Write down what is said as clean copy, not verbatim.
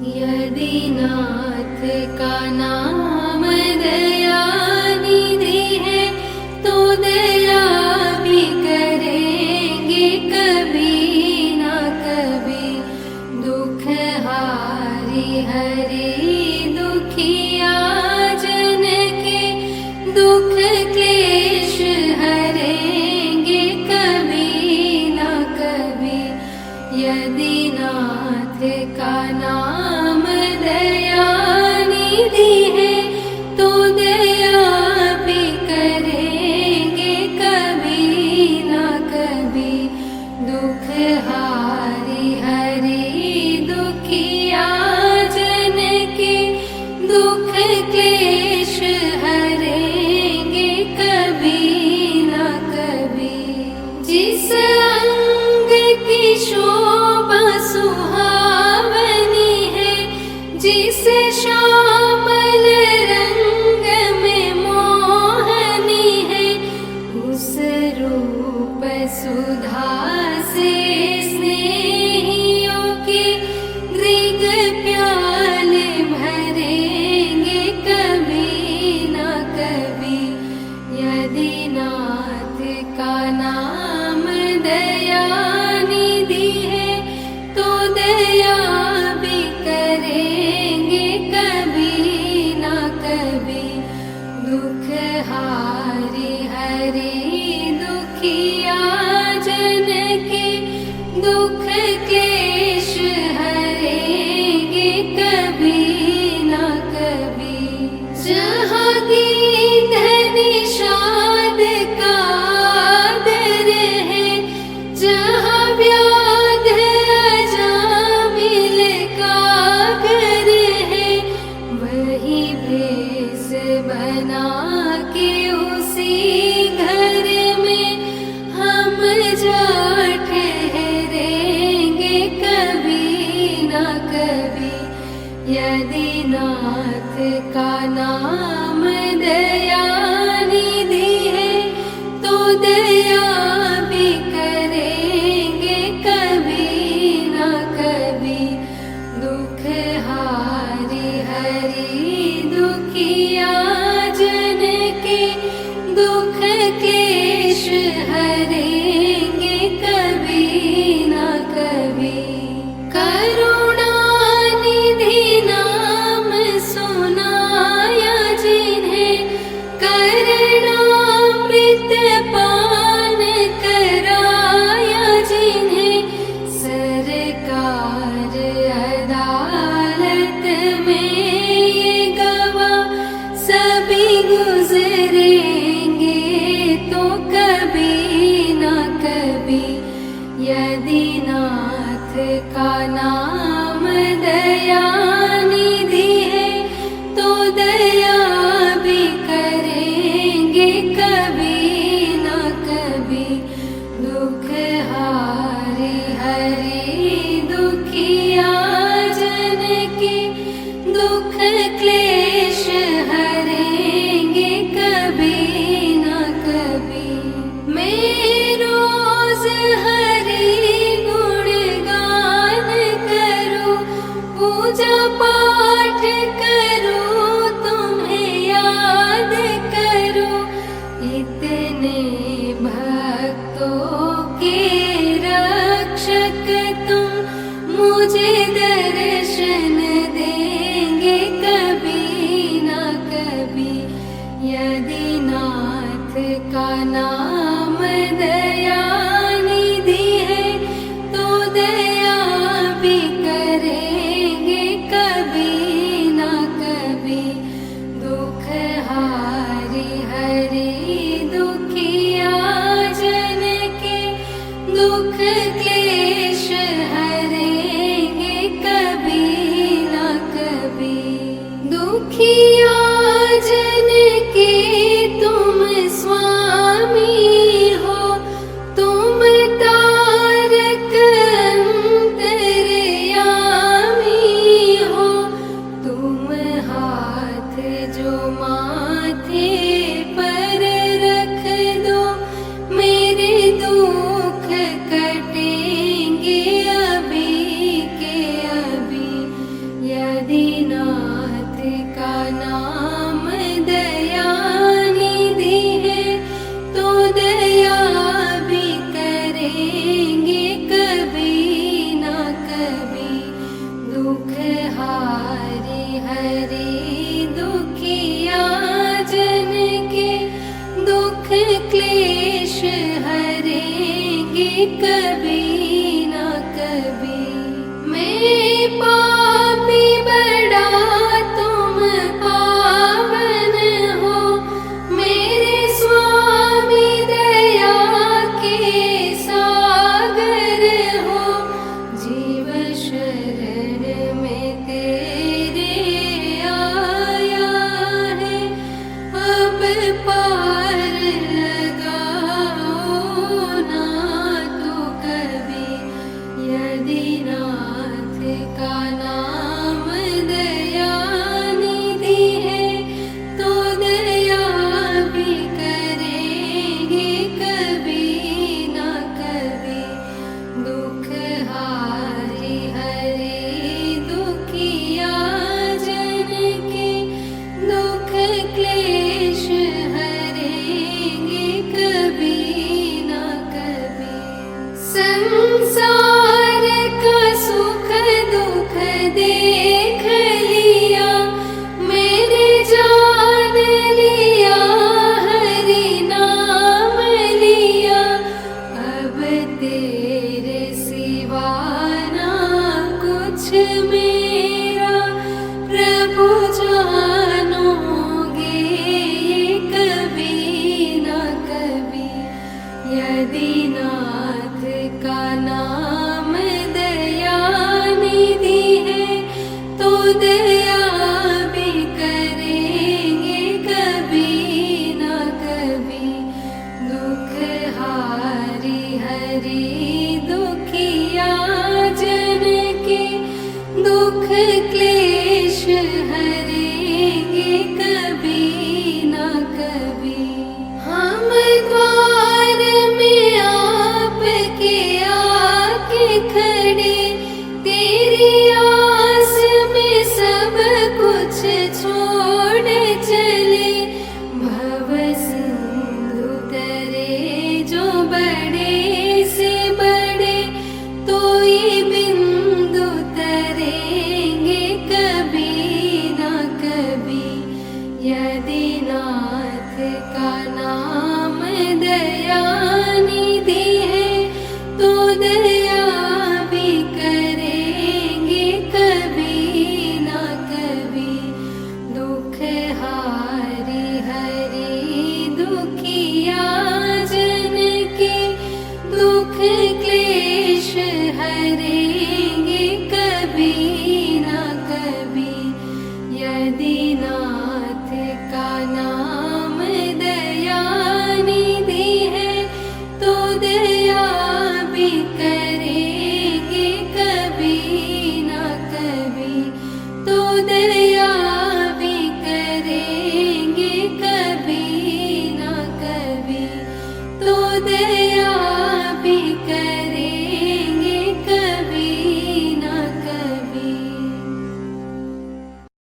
यदि नाथ का नाम दया निधि है तो दया भी करेंगे कभी ना कभी। दुख हारी हरे दुखिया जन के दुख क्लेश हरेंगे कभी ना कभी। यदि नाथ का नाम दया निधि है तो दया भी करेंगे कभी ना कभी। दुख हारी हरि दुखिया जन के दुख क्लेश हरेंगे कभी ना कभी। जिस अंग की शोभा सुहावनी है, जिस श्यामल रंग में मोहनी है, उस रूप सुधा से स्नेहियों के दृग प्याले भरेंगे कभी ना कभी। यदि नाथ का नाम दया निधि है तो दया भी करेंगे कभी ना कभी। दुख हारी हरि दुखिया जन के दुख क्लेश हरेंगे कभी ना कभी। जहाँ गीत निषाद का आदर है, जहाँ व्याध अजामिल का घर है, वही भेष बना के उसी घर में हम जा ठहरेंगे कभी ना कभी। यदि नाथ का नाम दया निधि है तो दया भी करेंगे कभी ना कभी। दुख हारी हरि दुखिया जन के दुख क्लेश हरेंगे कभी ना कभी। करुणा निधि नाम सुनाया जिन्हें, करणामृत पान कराया जिन्हें, सरकार अदालत में ये गवाह सभी गुजरेंगे तो कभी ना कभी। यदि नाथ का नाम दया निधि है तो दया भी करेंगे कभी ना कभी। दुख हारी हरि दुखिया जन के दुख क्लेश हरेंगे कभी ना कभी। मैं रोज हरि गुण गान करूं, पूजा पाठ करूं, तुम्हें याद करूं, इतने भक्तों के रक्षक तुम मुझे दर्शन देंगे कभी ना कभी। यदि नाथ का नाम दया निधि है तो दया भी करेंगे कभी ना कभी। दुख हारी हरि दुखिया जन के दुख क्लेश हरेंगे कभी ना कभी। दुखिया जन के तुम स्वामी का नाम दया निधि है, तो दया भी करेंगे कभी ना कभी। दुख हारी हरे दुखिया जन के, दुख क्लेश हरेंगे कभी ना कभी। संसार का सुख दुख देख लिया, मैंने जान लिया हरि नाम लिया। अब तेरे सिवा ना कुछ मेरा, प्रभु जानोगे ये कभी ना कभी। यदि नाथ का नाम दया निधि है, तो दया भी करेंगे कभी ना कभी। दुख हारी हरि दुखिया जन के, दुख क्लेश हरेंगे कभी ना कभी। हम द्वार में आपके आके खड़े, तेरी आस में सब कुछ छोड़ चले। भव सिंधु तरे जो बड़े से बड़े, तो ये बिंदु तरेंगे कभी ना कभी। यदि नाथ का नाम दया निधि है, तो दया भी करेंगे कभी ना कभी। दुख हारी हरि दुखिया जन के, दुख क्लेश हरे